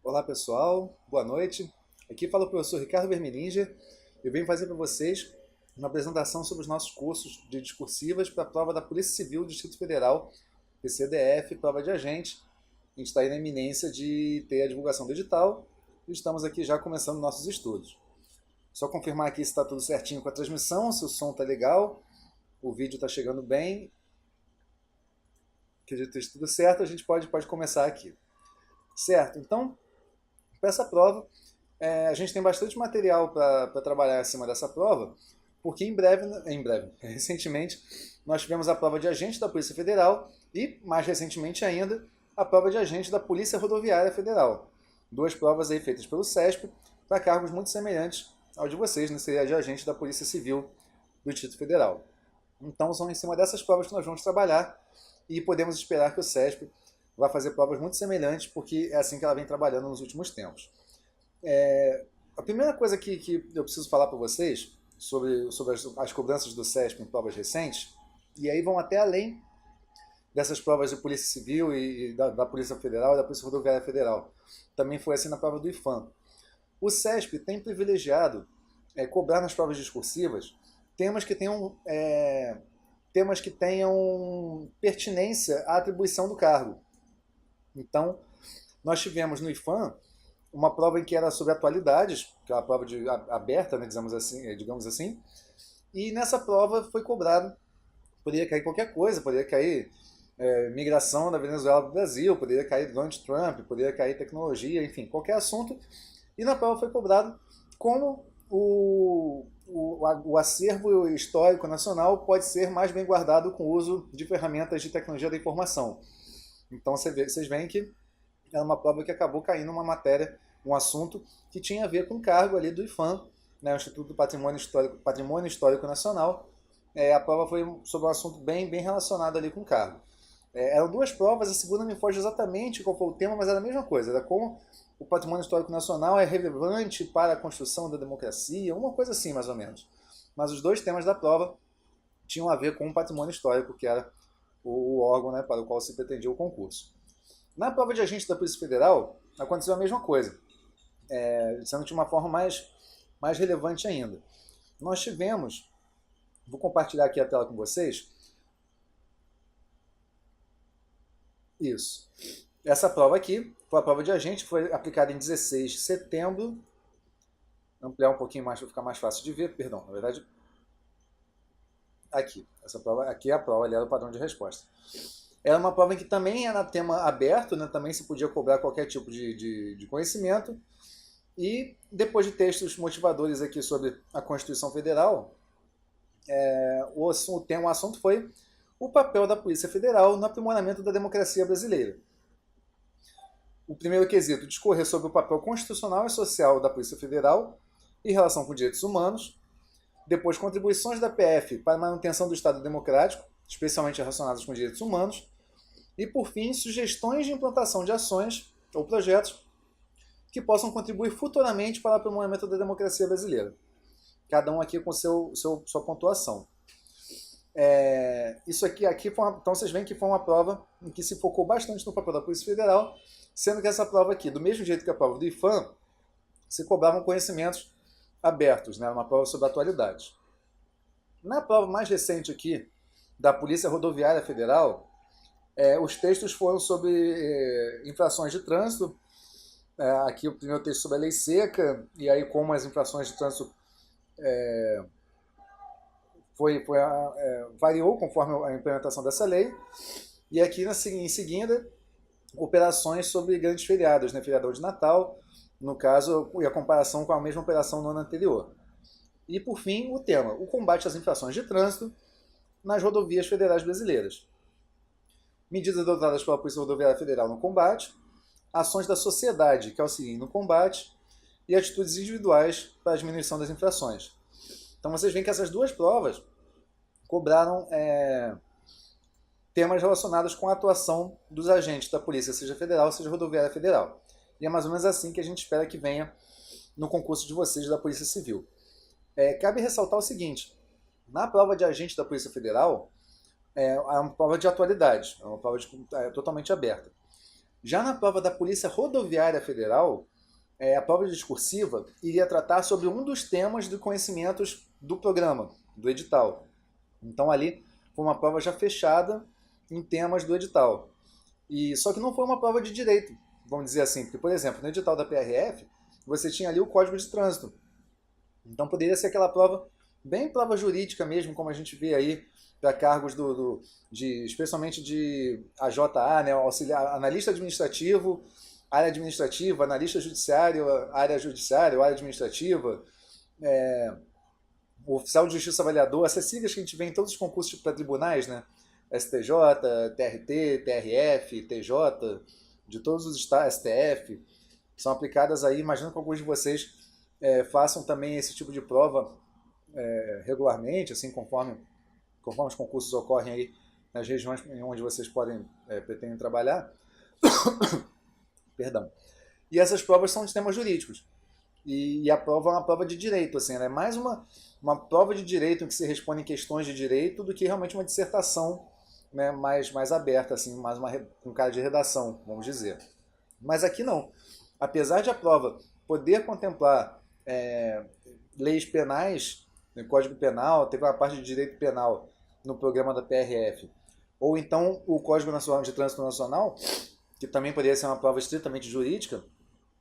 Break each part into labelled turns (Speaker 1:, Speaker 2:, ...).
Speaker 1: Olá pessoal, boa noite. Aqui fala o professor Ricardo Vermilinger. Eu venho fazer para vocês uma apresentação sobre os nossos cursos de discursivas para a prova da Polícia Civil do Distrito Federal, PCDF, prova de agente. A gente está aí na iminência de ter a divulgação do edital e estamos aqui já começando nossos estudos. Só confirmar aqui se está tudo certinho com a transmissão, se o som está legal, o vídeo está chegando bem. Acredito que esteja tudo certo, a gente pode começar aqui. Certo, então, para essa prova, a gente tem bastante material para trabalhar acima dessa prova, porque recentemente, nós tivemos a prova de agente da Polícia Federal e, mais recentemente ainda, a prova de agente da Polícia Rodoviária Federal. Duas provas aí feitas pelo CESP para cargos muito semelhantes ao de vocês, né? Seria de agente da Polícia Civil do Distrito Federal. Então, são em cima dessas provas que nós vamos trabalhar e podemos esperar que o CESP vai fazer provas muito semelhantes, porque é assim que ela vem trabalhando nos últimos tempos. A primeira coisa que eu preciso falar para vocês sobre as cobranças do CESP em provas recentes, e aí vão até além dessas provas de Polícia Civil e da Polícia Federal e da Polícia Rodoviária Federal. Também foi assim na prova do IFAM. O CESP tem privilegiado cobrar nas provas discursivas temas que tenham pertinência à atribuição do cargo. Então, nós tivemos no IFAM uma prova em que era sobre atualidades, que é uma prova aberta, né, digamos assim, e nessa prova foi cobrado, poderia cair qualquer coisa, poderia cair migração da Venezuela para o Brasil, poderia cair Donald Trump, poderia cair tecnologia, enfim, qualquer assunto, e na prova foi cobrado como o acervo histórico nacional pode ser mais bem guardado com o uso de ferramentas de tecnologia da informação. Então vocês veem que era uma prova que acabou caindo uma matéria, um assunto que tinha a ver com o cargo ali do IFAM, né, o Instituto do Patrimônio Histórico Nacional. A prova foi sobre um assunto bem relacionado ali com o cargo. Eram duas provas, a segunda me foge exatamente qual foi o tema, mas era a mesma coisa, era como o patrimônio histórico nacional é relevante para a construção da democracia, uma coisa assim mais ou menos. Mas os dois temas da prova tinham a ver com o patrimônio histórico, que era o órgão, né, para o qual se pretendia o concurso. Na prova de agente da Polícia Federal, aconteceu a mesma coisa, sendo de uma forma mais relevante ainda. Nós tivemos, vou compartilhar aqui a tela com vocês, isso. Essa prova aqui foi a prova de agente, foi aplicada em 16 de setembro. Vou ampliar um pouquinho mais para ficar mais fácil de ver, perdão, na verdade, aqui. Essa prova, aqui é a prova, ali era o padrão de resposta. Era uma prova em que também era tema aberto, né? Também se podia cobrar qualquer tipo de conhecimento. E depois de textos motivadores aqui sobre a Constituição Federal, o assunto foi o papel da Polícia Federal no aprimoramento da democracia brasileira. O primeiro quesito, discorrer sobre o papel constitucional e social da Polícia Federal em relação com direitos humanos. Depois, contribuições da PF para a manutenção do Estado democrático, especialmente relacionadas com direitos humanos. E, por fim, sugestões de implantação de ações ou projetos que possam contribuir futuramente para o aprimoramento da democracia brasileira. Cada um aqui com sua pontuação. Isso aqui foi então vocês veem que foi uma prova em que se focou bastante no papel da Polícia Federal, sendo que essa prova aqui, do mesmo jeito que a prova do IFAM, se cobravam conhecimentos abertos, né? Uma prova sobre atualidades. Na prova mais recente aqui, da Polícia Rodoviária Federal, os textos foram sobre infrações de trânsito. Aqui o primeiro texto sobre a lei seca, e aí como as infrações de trânsito variou conforme a implementação dessa lei. E aqui em seguida, operações sobre grandes feriados, né? Feriadão de Natal, no caso, e a comparação com a mesma operação no ano anterior. E por fim, o tema, o combate às infrações de trânsito nas rodovias federais brasileiras. Medidas adotadas pela Polícia Rodoviária Federal no combate, ações da sociedade que auxiliem no combate e atitudes individuais para a diminuição das infrações. Então vocês veem que essas duas provas cobraram temas relacionados com a atuação dos agentes da Polícia, seja Federal, seja Rodoviária Federal. E é mais ou menos assim que a gente espera que venha no concurso de vocês da Polícia Civil. Cabe ressaltar o seguinte, na prova de agente da Polícia Federal, é uma prova de atualidade, é uma prova totalmente aberta. Já na prova da Polícia Rodoviária Federal, a prova discursiva iria tratar sobre um dos temas de conhecimentos do programa, do edital. Então ali foi uma prova já fechada em temas do edital. E só que não foi uma prova de direito, vamos dizer assim, porque, por exemplo, no edital da PRF, você tinha ali o Código de Trânsito. Então poderia ser aquela prova, bem prova jurídica mesmo, como a gente vê aí para cargos especialmente de AJA, né, auxiliar, analista administrativo, área administrativa, analista judiciário, área judiciária, área administrativa, o oficial de justiça avaliador, essas siglas que a gente vê em todos os concursos para tribunais, né? STJ, TRT, TRF, TJ, de todos os estados, STF, são aplicadas aí. Imagino que alguns de vocês façam também esse tipo de prova regularmente, assim, conforme os concursos ocorrem aí nas regiões onde vocês pretendem trabalhar. Perdão. E essas provas são de temas jurídicos. E a prova é uma prova de direito, assim, ela é mais uma prova de direito em que se responde questões de direito do que realmente uma dissertação, né, mais aberta, assim, mais com cara de redação, vamos dizer. Mas aqui não. Apesar de a prova poder contemplar leis penais, no Código Penal, teve uma parte de direito penal no programa da PRF, ou então o Código Nacional de Trânsito Nacional, que também poderia ser uma prova estritamente jurídica,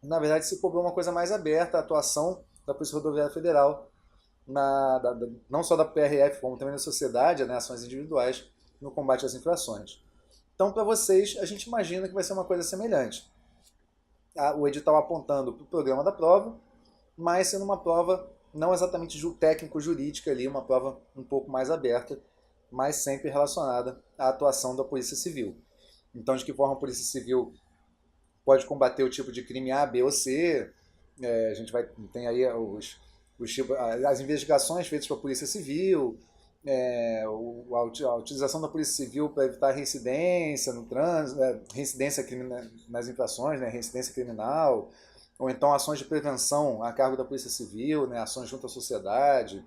Speaker 1: na verdade se cobrou uma coisa mais aberta, a atuação da Polícia Rodoviária Federal, não só da PRF, como também da sociedade, né, ações individuais, no combate às infrações. Então, para vocês, a gente imagina que vai ser uma coisa semelhante. O edital apontando para o programa da prova, mas sendo uma prova não exatamente técnico-jurídica ali, uma prova um pouco mais aberta, mas sempre relacionada à atuação da Polícia Civil. Então, de que forma a Polícia Civil pode combater o tipo de crime A, B ou C. A gente tem aí as investigações feitas pela Polícia Civil, a utilização da Polícia Civil para evitar reincidência no trânsito, reincidência nas infrações, né, reincidência criminal, ou então ações de prevenção a cargo da Polícia Civil, né, ações junto à sociedade,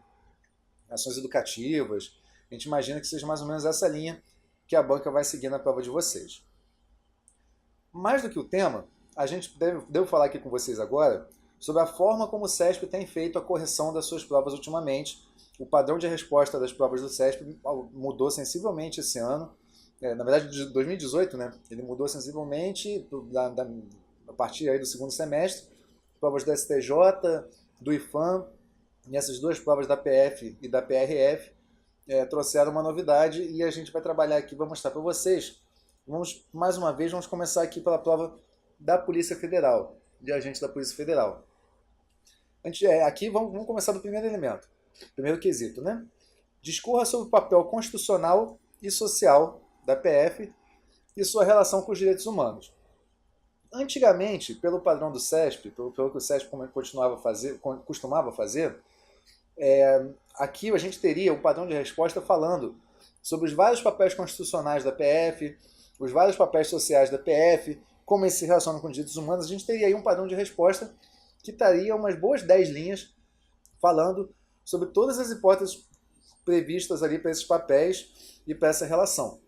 Speaker 1: ações educativas. A gente imagina que seja mais ou menos essa linha que a banca vai seguir na prova de vocês. Mais do que o tema, a gente devo falar aqui com vocês agora sobre a forma como o CESP tem feito a correção das suas provas ultimamente. O padrão de resposta das provas do CESP mudou sensivelmente esse ano. Na verdade, de 2018, né? Ele mudou sensivelmente a partir aí do segundo semestre. Provas do STJ, do IFAM, e essas duas provas da PF e da PRF trouxeram uma novidade e a gente vai trabalhar aqui, vou mostrar para vocês. Mais uma vez, vamos começar aqui pela prova da Polícia Federal, de agente da Polícia Federal. Aqui vamos começar do primeiro elemento, primeiro quesito, né? Discorra sobre o papel constitucional e social da PF e sua relação com os direitos humanos. Antigamente, pelo padrão do CESP, pelo que o CESP costumava fazer, aqui a gente teria um padrão de resposta falando sobre os vários papéis constitucionais da PF, os vários papéis sociais da PF, como eles se relacionam com os direitos humanos. A gente teria aí um padrão de resposta que estaria umas boas 10 linhas falando sobre todas as hipóteses previstas ali para esses papéis e para essa relação.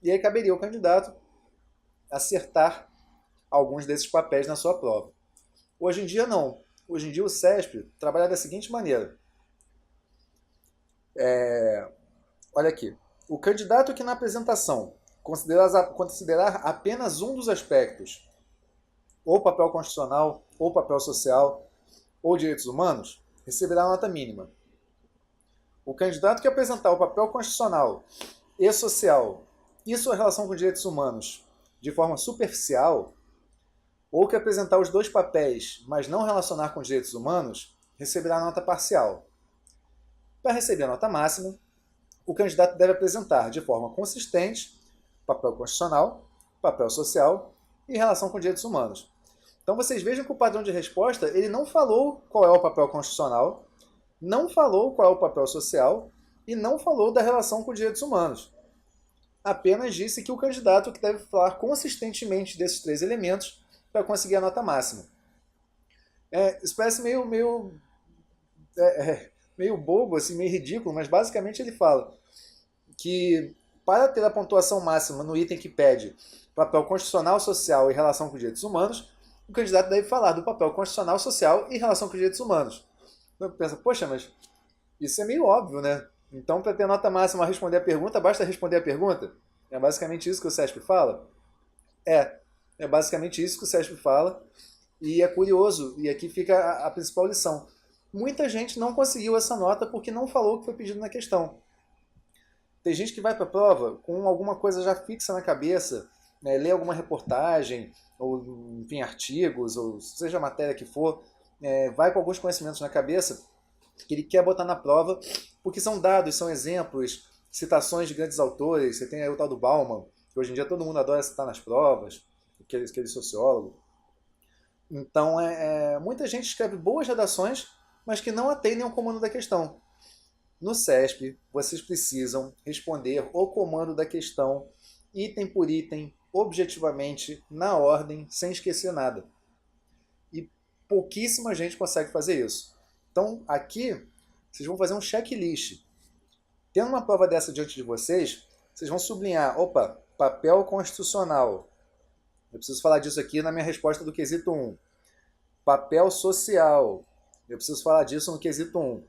Speaker 1: E aí caberia ao candidato acertar alguns desses papéis na sua prova. Hoje em dia não. Hoje em dia o CESP trabalha da seguinte maneira. Olha aqui. O candidato que na apresentação considerar apenas um dos aspectos, ou papel constitucional, ou papel social, ou direitos humanos, receberá nota mínima. O candidato que apresentar o papel constitucional e social e sua relação com direitos humanos de forma superficial, ou que apresentar os dois papéis, mas não relacionar com direitos humanos, receberá nota parcial. Para receber a nota máxima, o candidato deve apresentar de forma consistente papel constitucional, papel social e relação com direitos humanos. Então vocês vejam que o padrão de resposta ele não falou qual é o papel constitucional, não falou qual é o papel social e não falou da relação com direitos humanos. Apenas disse que o candidato que deve falar consistentemente desses três elementos para conseguir a nota máxima. Isso parece meio bobo, assim, meio ridículo, mas basicamente ele fala que para ter a pontuação máxima no item que pede papel constitucional, social e relação com os direitos humanos, o candidato deve falar do papel constitucional, social e relação com os direitos humanos. Então pensa, poxa, mas isso é meio óbvio, né? Então, para ter nota máxima a responder a pergunta, basta responder a pergunta? É basicamente isso que o CESP fala? É basicamente isso que o CESP fala. E é curioso, e aqui fica a principal lição. Muita gente não conseguiu essa nota porque não falou o que foi pedido na questão. Tem gente que vai para a prova com alguma coisa já fixa na cabeça, né, lê alguma reportagem, ou enfim, artigos, ou seja a matéria que for, vai com alguns conhecimentos na cabeça que ele quer botar na prova, porque são dados, são exemplos, citações de grandes autores. Você tem aí o tal do Bauman, que hoje em dia todo mundo adora citar nas provas, aquele sociólogo. Então, muita gente escreve boas redações, mas que não atendem ao comando da questão. No CESP, vocês precisam responder o comando da questão, item por item, objetivamente, na ordem, sem esquecer nada. E pouquíssima gente consegue fazer isso. Então, aqui, vocês vão fazer um checklist. Tendo uma prova dessa diante de vocês, vocês vão sublinhar, opa, papel constitucional. Eu preciso falar disso aqui na minha resposta do quesito 1. Papel social. Eu preciso falar disso no quesito 1.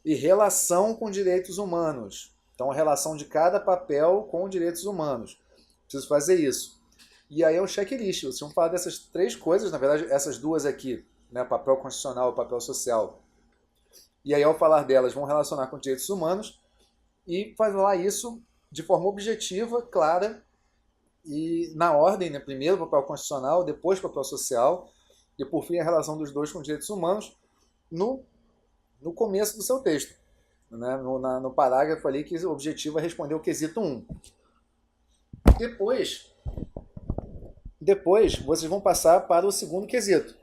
Speaker 1: E relação com direitos humanos. Então, a relação de cada papel com direitos humanos. Preciso fazer isso. E aí é um checklist. Vocês vão falar dessas 3 coisas, na verdade, essas 2 aqui, né, papel constitucional e papel social. E aí, ao falar delas, vão relacionar com direitos humanos e falar isso de forma objetiva, clara e na ordem, né? Primeiro o papel constitucional, depois o papel social e, por fim, a relação dos 2 com direitos humanos no começo do seu texto. Né? No parágrafo ali que o objetivo é responder o quesito 1. Depois, vocês vão passar para o segundo quesito.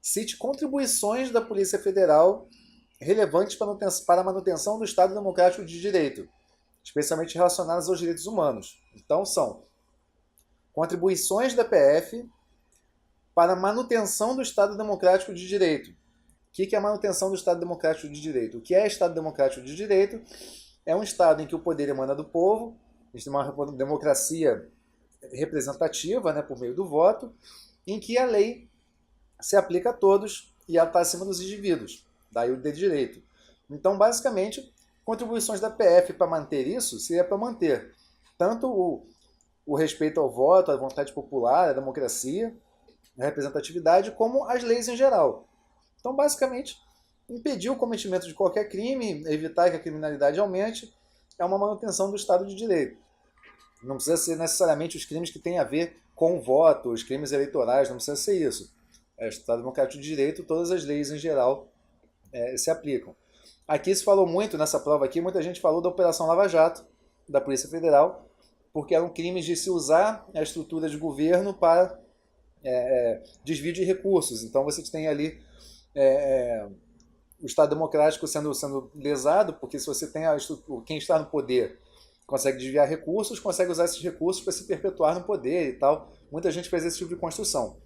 Speaker 1: Cite contribuições da Polícia Federal relevantes para a manutenção do Estado Democrático de Direito, especialmente relacionadas aos direitos humanos. Então, são contribuições da PF para a manutenção do Estado Democrático de Direito. O que é a manutenção do Estado Democrático de Direito? O que é Estado Democrático de Direito? É um Estado em que o poder emana do povo, a gente tem uma democracia representativa, né, por meio do voto, em que a lei se aplica a todos e ela está acima dos indivíduos. Daí o de direito. Então, basicamente, contribuições da PF para manter isso seria para manter tanto o respeito ao voto, à vontade popular, à democracia, à representatividade, como as leis em geral. Então, basicamente, impedir o cometimento de qualquer crime, evitar que a criminalidade aumente, é uma manutenção do Estado de Direito. Não precisa ser necessariamente os crimes que têm a ver com o voto, os crimes eleitorais, não precisa ser isso. Estado Democrático de Direito, todas as leis em geral se aplicam. Aqui se falou muito, nessa prova aqui, muita gente falou da Operação Lava Jato, da Polícia Federal, porque eram crimes de se usar a estrutura de governo para desvio de recursos. Então você tem ali o Estado Democrático sendo lesado, porque se você tem quem está no poder consegue desviar recursos, consegue usar esses recursos para se perpetuar no poder e tal. Muita gente fez esse tipo de construção.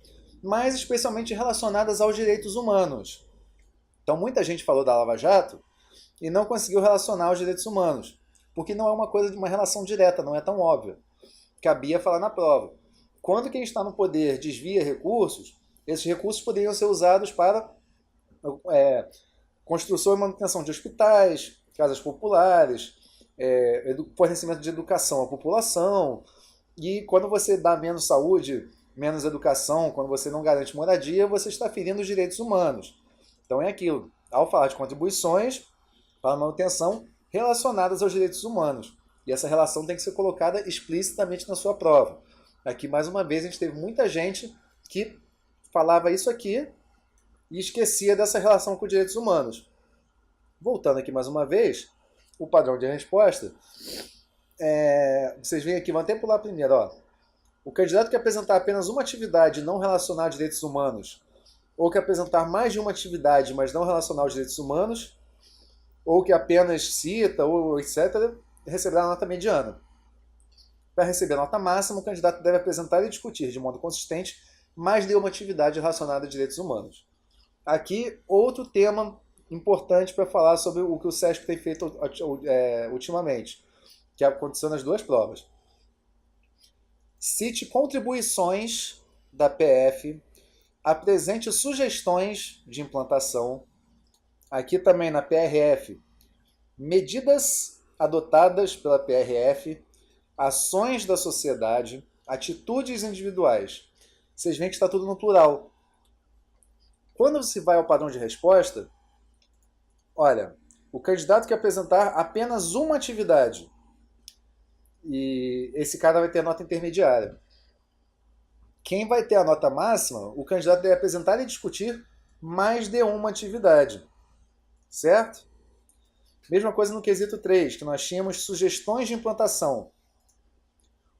Speaker 1: Mas especialmente relacionadas aos direitos humanos. Então muita gente falou da Lava Jato e não conseguiu relacionar aos direitos humanos, porque não é uma coisa de uma relação direta, não é tão óbvia. Cabia falar na prova. Quando quem está no poder desvia recursos, esses recursos poderiam ser usados para construção e manutenção de hospitais, casas populares, fornecimento de educação à população. E quando você dá menos saúde, menos educação, quando você não garante moradia, você está ferindo os direitos humanos. Então é aquilo. Ao falar de contribuições para a manutenção relacionadas aos direitos humanos. E essa relação tem que ser colocada explicitamente na sua prova. Aqui, mais uma vez, a gente teve muita gente que falava isso aqui e esquecia dessa relação com os direitos humanos. Voltando aqui mais uma vez, o padrão de resposta, vocês veem aqui, vão até pular primeiro, ó. O candidato que apresentar apenas uma atividade não relacionada a direitos humanos, ou que apresentar mais de uma atividade, mas não relacionada aos direitos humanos, ou que apenas cita, ou etc., receberá nota mediana. Para receber nota máxima, o candidato deve apresentar e discutir de modo consistente mais de uma atividade relacionada a direitos humanos. Aqui, outro tema importante para falar sobre o que o CESP tem feito ultimamente, que aconteceu nas duas provas. Cite contribuições da PF, apresente sugestões de implantação. Aqui também na PRF, medidas adotadas pela PRF, ações da sociedade, atitudes individuais. Vocês veem que está tudo no plural. Quando se vai ao padrão de resposta, olha, o candidato quer apresentar apenas uma atividade. E esse cara vai ter a nota intermediária. Quem vai ter a nota máxima, o candidato deve apresentar e discutir mais de uma atividade. Certo? Mesma coisa no quesito 3, que nós tínhamos sugestões de implantação.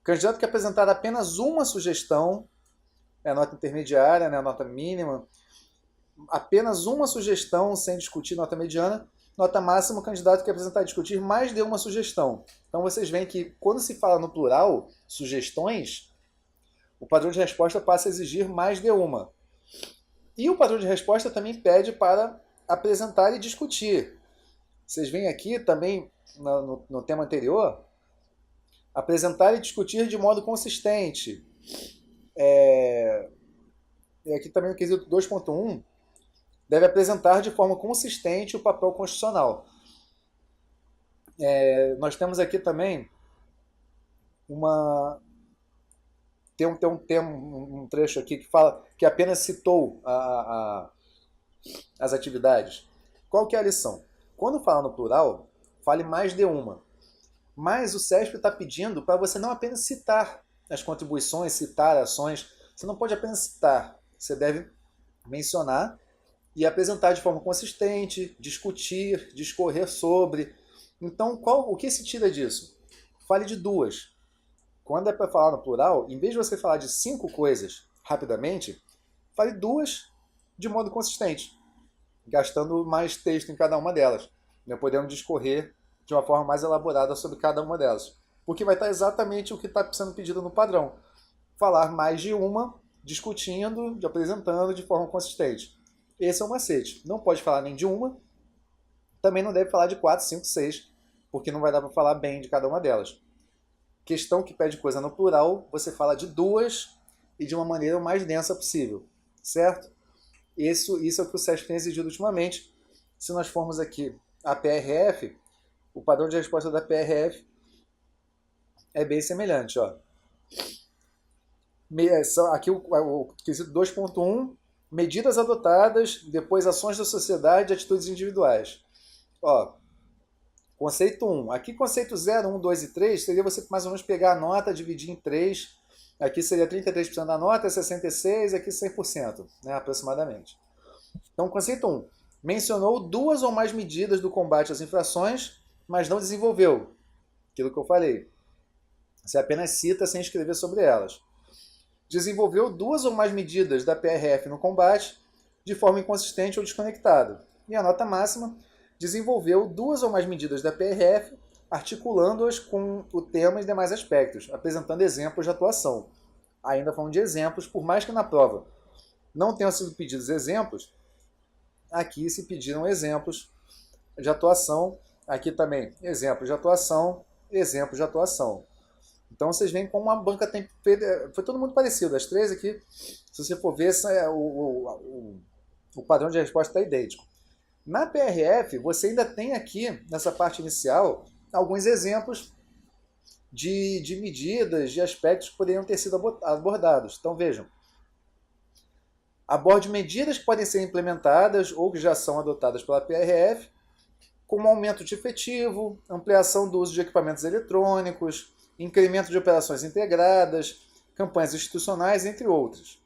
Speaker 1: O candidato quer apresentar apenas uma sugestão, é a nota intermediária, né, a nota mínima. Apenas uma sugestão, sem discutir nota mediana. Nota máxima, o candidato quer apresentar e discutir mais de uma sugestão. Então vocês veem que quando se fala no plural, sugestões, o padrão de resposta passa a exigir mais de uma. E o padrão de resposta também pede para apresentar e discutir. Vocês veem aqui também, no tema anterior, apresentar e discutir de modo consistente. E aqui também no quesito 2.1, deve apresentar de forma consistente o papel constitucional. Nós temos aqui também um trecho aqui que fala que apenas citou as atividades. Qual que é a lição? Quando fala no plural, fale mais de uma. Mas o CESP está pedindo para você não apenas citar as contribuições, citar ações. Você não pode apenas citar. Você deve mencionar e apresentar de forma consistente, discutir, discorrer sobre. Então, o que se tira disso? Fale de duas. Quando é para falar no plural, em vez de você falar de 5 coisas rapidamente, fale duas de modo consistente, gastando mais texto em cada uma delas, né, podendo discorrer de uma forma mais elaborada sobre cada uma delas. Porque vai estar exatamente o que está sendo pedido no padrão. Falar mais de uma, discutindo, apresentando de forma consistente. Esse é o macete. Não pode falar nem de uma, também não deve falar de 4, 5, 6, porque não vai dar para falar bem de cada uma delas. Questão que pede coisa no plural, você fala de duas e de uma maneira o mais densa possível, certo? Isso é o que o SESP tem exigido ultimamente. Se nós formos aqui a PRF, o padrão de resposta da PRF é bem semelhante. Ó. Aqui o quesito 2.1, medidas adotadas, depois ações da sociedade e atitudes individuais. Ó, conceito 1. Aqui conceito 0, 1, 2 e 3 seria você mais ou menos pegar a nota, dividir em 3. Aqui seria 33% da nota, 66%, aqui 100%, né, aproximadamente. Então, conceito 1. Mencionou 2 ou mais medidas do combate às infrações, mas não desenvolveu. Aquilo que eu falei. Você apenas cita sem escrever sobre elas. Desenvolveu 2 ou mais medidas da PRF no combate de forma inconsistente ou desconectada. E a nota máxima, desenvolveu 2 ou mais medidas da PRF, articulando-as com o tema e demais aspectos, apresentando exemplos de atuação. Ainda falando de exemplos, por mais que na prova não tenham sido pedidos exemplos, aqui se pediram exemplos de atuação, aqui também exemplos de atuação, exemplos de atuação. Então vocês veem como a banca tem... Foi todo mundo parecido. As três aqui, se você for ver, o padrão de resposta está idêntico. Na PRF, você ainda tem aqui, nessa parte inicial, alguns exemplos de medidas, de aspectos que poderiam ter sido abordados. Então vejam. Aborde medidas que podem ser implementadas ou que já são adotadas pela PRF, como aumento de efetivo, ampliação do uso de equipamentos eletrônicos, incremento de operações integradas, campanhas institucionais, entre outras.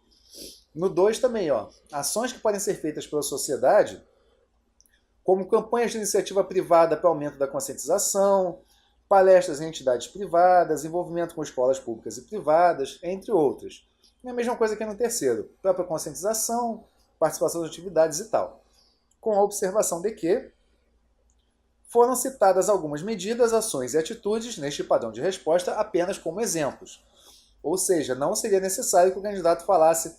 Speaker 1: No 2 também, ó, ações que podem ser feitas pela sociedade, como campanhas de iniciativa privada para aumento da conscientização, palestras em entidades privadas, envolvimento com escolas públicas e privadas, entre outras. É a mesma coisa que no terceiro, própria conscientização, participação de atividades e tal. Com a observação de que foram citadas algumas medidas, ações e atitudes neste padrão de resposta apenas como exemplos. Ou seja, não seria necessário que o candidato falasse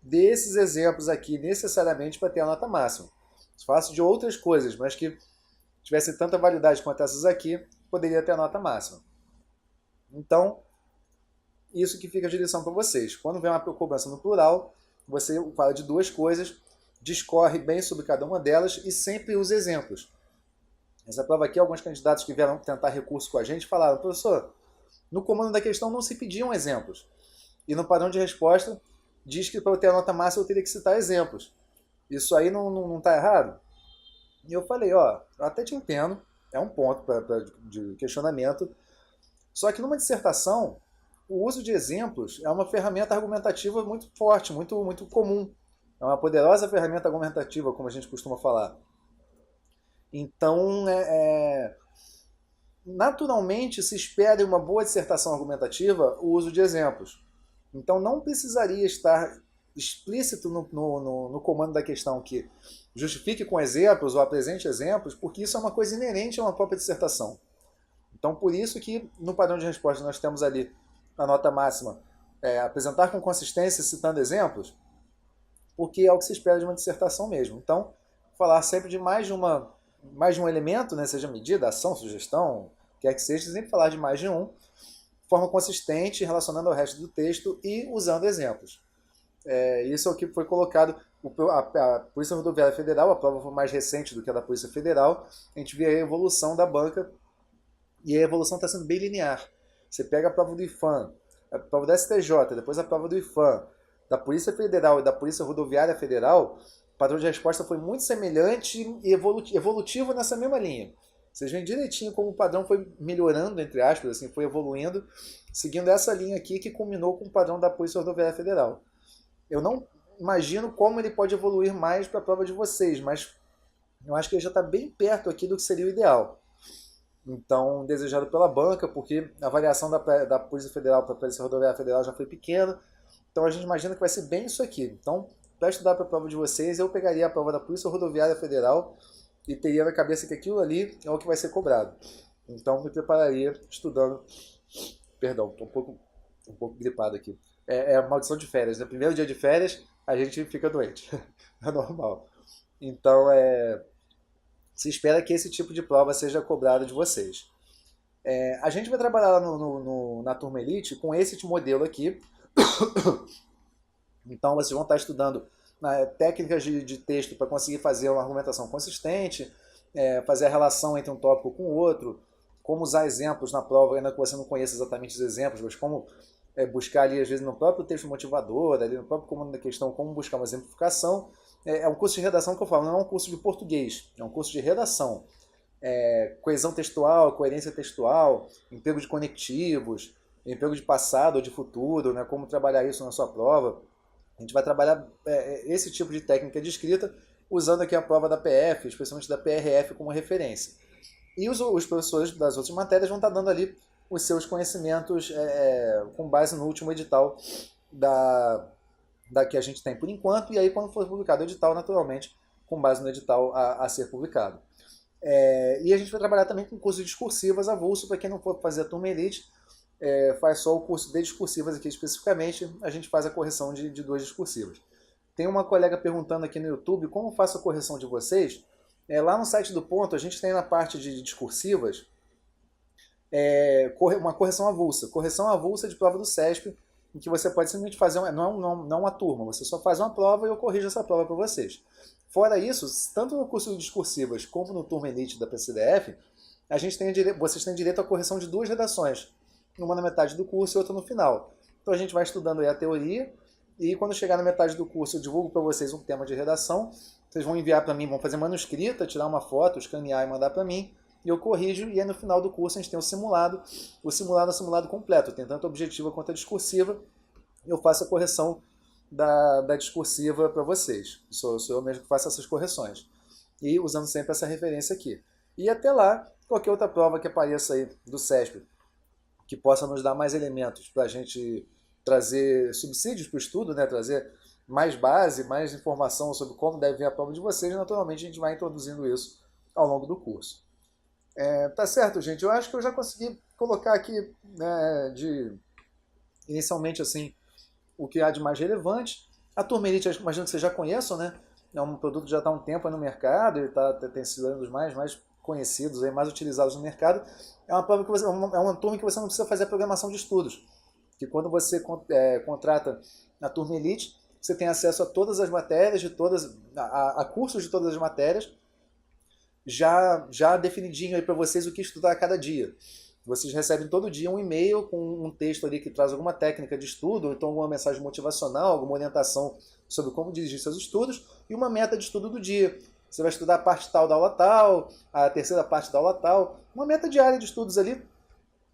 Speaker 1: desses exemplos aqui necessariamente para ter a nota máxima. Se falasse de outras coisas, mas que tivessem tanta validade quanto essas aqui, poderia ter a nota máxima. Então, isso que fica de lição para vocês. Quando vem uma cobrança no plural, você fala de duas coisas, discorre bem sobre cada uma delas e sempre usa exemplos. Essa prova aqui, alguns candidatos que vieram tentar recurso com a gente falaram: professor, no comando da questão não se pediam exemplos. E no padrão de resposta diz que para eu ter a nota máxima eu teria que citar exemplos. Isso aí não está errado? E eu falei: ó, eu até te entendo, é um ponto de questionamento, só que numa dissertação, o uso de exemplos é uma ferramenta argumentativa muito forte, muito comum. É uma poderosa ferramenta argumentativa, como a gente costuma falar. Então, naturalmente se espera em uma boa dissertação argumentativa o uso de exemplos. Então não precisaria estar explícito no comando da questão que justifique com exemplos ou apresente exemplos, porque isso é uma coisa inerente a uma própria dissertação. Então por isso que no padrão de resposta nós temos ali a nota máxima, apresentar com consistência citando exemplos, porque é o que se espera de uma dissertação mesmo. Então falar sempre de mais de um elemento, né, seja medida, ação, sugestão, quer que seja, sempre falar de mais de um, de forma consistente, relacionando ao resto do texto e usando exemplos. Isso é o que foi colocado. A Polícia Rodoviária Federal, a prova foi mais recente do que a da Polícia Federal, a gente vê a evolução da banca e a evolução está sendo bem linear. Você pega a prova do IPHAN, a prova da STJ, depois a prova do IPHAN, da Polícia Federal e da Polícia Rodoviária Federal, o padrão de resposta foi muito semelhante e evolutivo nessa mesma linha. Vocês veem direitinho como o padrão foi melhorando, entre aspas, assim, foi evoluindo, seguindo essa linha aqui que culminou com o padrão da Polícia Rodoviária Federal. Eu não imagino como ele pode evoluir mais para a prova de vocês, mas eu acho que ele já está bem perto aqui do que seria o ideal. Então, desejado pela banca, porque a variação da Polícia Federal para a Polícia Rodoviária Federal já foi pequena. Então a gente imagina que vai ser bem isso aqui. Então, para estudar para a prova de vocês, eu pegaria a prova da Polícia Rodoviária Federal e teria na cabeça que aquilo ali é o que vai ser cobrado. Então, me prepararia estudando. Perdão, estou um pouco gripado aqui. É a maldição de férias, né? Primeiro dia de férias, a gente fica doente. É normal. Então, se espera que esse tipo de prova seja cobrado de vocês. A gente vai trabalhar lá na Turma Elite com esse modelo aqui. Então, vocês vão estar estudando técnicas de texto para conseguir fazer uma argumentação consistente, fazer a relação entre um tópico com o outro, como usar exemplos na prova, ainda que você não conheça exatamente os exemplos, mas como buscar ali, às vezes, no próprio texto motivador, ali no próprio comando da questão, como buscar uma exemplificação. É um curso de redação que eu falo, não é um curso de português, é um curso de redação. Coesão textual, coerência textual, emprego de conectivos, emprego de passado ou de futuro, né, como trabalhar isso na sua prova. A gente vai trabalhar esse tipo de técnica de escrita usando aqui a prova da PF, especialmente da PRF como referência. E os professores das outras matérias vão estar dando ali os seus conhecimentos com base no último edital da que a gente tem por enquanto, e aí quando for publicado o edital, naturalmente, com base no edital a ser publicado. E a gente vai trabalhar também com cursos discursivas avulso, para quem não for fazer a Turma Elite, faz só o curso de discursivas aqui especificamente, a gente faz a correção de duas discursivas. Tem uma colega perguntando aqui no YouTube como faço a correção de vocês. Lá no site do Ponto, a gente tem na parte de discursivas uma correção avulsa de prova do CESP, em que você pode simplesmente fazer, não uma turma, você só faz uma prova e eu corrijo essa prova para vocês. Fora isso, tanto no curso de discursivas como no Turma Elite da PCDF, vocês têm direito à correção de duas redações, uma na metade do curso e outra no final. Então a gente vai estudando aí a teoria, e quando chegar na metade do curso eu divulgo para vocês um tema de redação, vocês vão enviar para mim, vão fazer manuscrita, tirar uma foto, escanear e mandar para mim, e eu corrijo, e aí no final do curso a gente tem o simulado é o simulado completo, tem tanto a objetiva quanto a discursiva, e eu faço a correção da discursiva para vocês. Sou eu mesmo que faço essas correções. E usando sempre essa referência aqui. E até lá, qualquer outra prova que apareça aí do CESP, que possa nos dar mais elementos para a gente trazer subsídios para o estudo, né? Trazer mais base, mais informação sobre como deve vir a prova de vocês, naturalmente a gente vai introduzindo isso ao longo do curso. Tá certo, gente? Eu acho que eu já consegui colocar aqui, né, inicialmente assim, o que há de mais relevante. A Turma Elite, imagino que vocês já conheçam, né? É um produto que já está há um tempo no mercado, ele tem sido um dos mais conhecidos, aí, mais utilizados no mercado. É uma prova que é uma turma que você não precisa fazer a programação de estudos. Que quando você contrata na Turma Elite, você tem acesso a todas as matérias, a cursos de todas as matérias, já definidinho aí para vocês o que estudar a cada dia. Vocês recebem todo dia um e-mail com um texto ali que traz alguma técnica de estudo, ou então alguma mensagem motivacional, alguma orientação sobre como dirigir seus estudos e uma meta de estudo do dia. Você vai estudar a parte tal da aula tal, a terceira parte da aula tal, uma meta diária de estudos ali,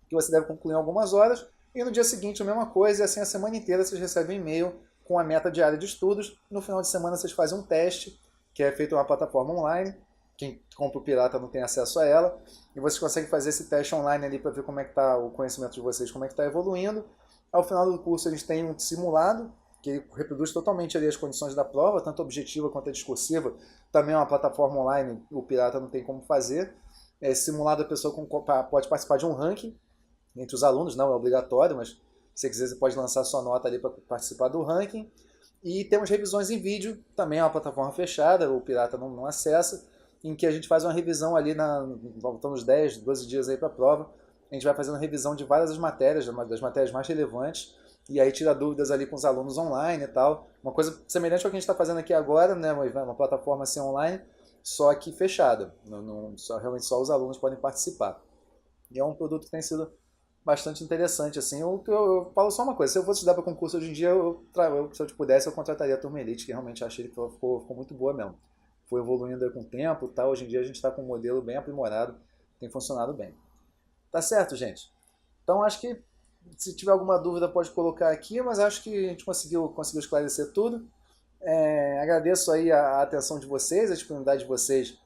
Speaker 1: que você deve concluir em algumas horas, e no dia seguinte a mesma coisa, e assim a semana inteira vocês recebem um e-mail com a meta diária de estudos. No final de semana vocês fazem um teste, que é feito em uma plataforma online. Quem compra o Pirata não tem acesso a ela, e vocês conseguem fazer esse teste online ali para ver como é que está o conhecimento de vocês, como é que está evoluindo. Ao final do curso a gente tem um simulado, que reproduz totalmente ali as condições da prova, tanto objetiva quanto a discursiva. Também é uma plataforma online, o Pirata não tem como fazer. Esse simulado a pessoa pode participar de um ranking entre os alunos, não é obrigatório, mas se quiser você pode lançar sua nota ali para participar do ranking. E temos revisões em vídeo, também é uma plataforma fechada, o Pirata não acessa, em que a gente faz uma revisão ali, faltando uns 10, 12 dias aí para a prova, a gente vai fazendo revisão de várias matérias, das matérias mais relevantes, e aí tira dúvidas ali com os alunos online e tal. Uma coisa semelhante ao que a gente está fazendo aqui agora, né, uma plataforma assim online, só que fechada, realmente só os alunos podem participar. E é um produto que tem sido bastante interessante, assim. Eu falo só uma coisa, se eu fosse estudar para concurso hoje em dia, se eu pudesse, eu contrataria a Turma Elite, que realmente achei que ficou muito boa mesmo. Foi evoluindo com o tempo, tá? Hoje em dia a gente está com um modelo bem aprimorado, tem funcionado bem. Tá certo, gente? Então acho que se tiver alguma dúvida pode colocar aqui, mas acho que a gente conseguiu esclarecer tudo. Agradeço aí a atenção de vocês, a disponibilidade de vocês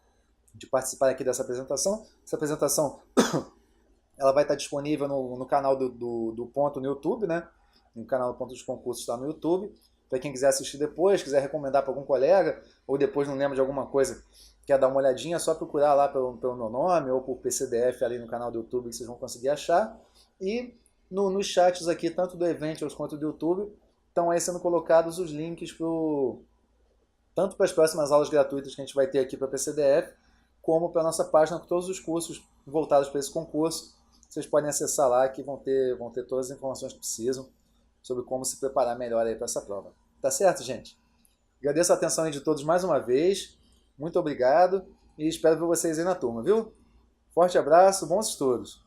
Speaker 1: de participar aqui dessa apresentação. Essa apresentação ela vai estar disponível no canal do Ponto no YouTube, né? No canal do Ponto dos Concursos está no YouTube. Para quem quiser assistir depois, quiser recomendar para algum colega, ou depois não lembra de alguma coisa, quer dar uma olhadinha, é só procurar lá pelo meu nome ou por PCDF ali no canal do YouTube que vocês vão conseguir achar. E nos chats aqui, tanto do Eventers quanto do YouTube, estão aí sendo colocados os links tanto para as próximas aulas gratuitas que a gente vai ter aqui para PCDF, como para a nossa página com todos os cursos voltados para esse concurso. Vocês podem acessar lá que vão ter todas as informações que precisam sobre como se preparar melhor aí para essa prova. Tá certo, gente? Agradeço a atenção aí de todos mais uma vez. Muito obrigado e espero ver vocês aí na turma, viu? Forte abraço, bons estudos!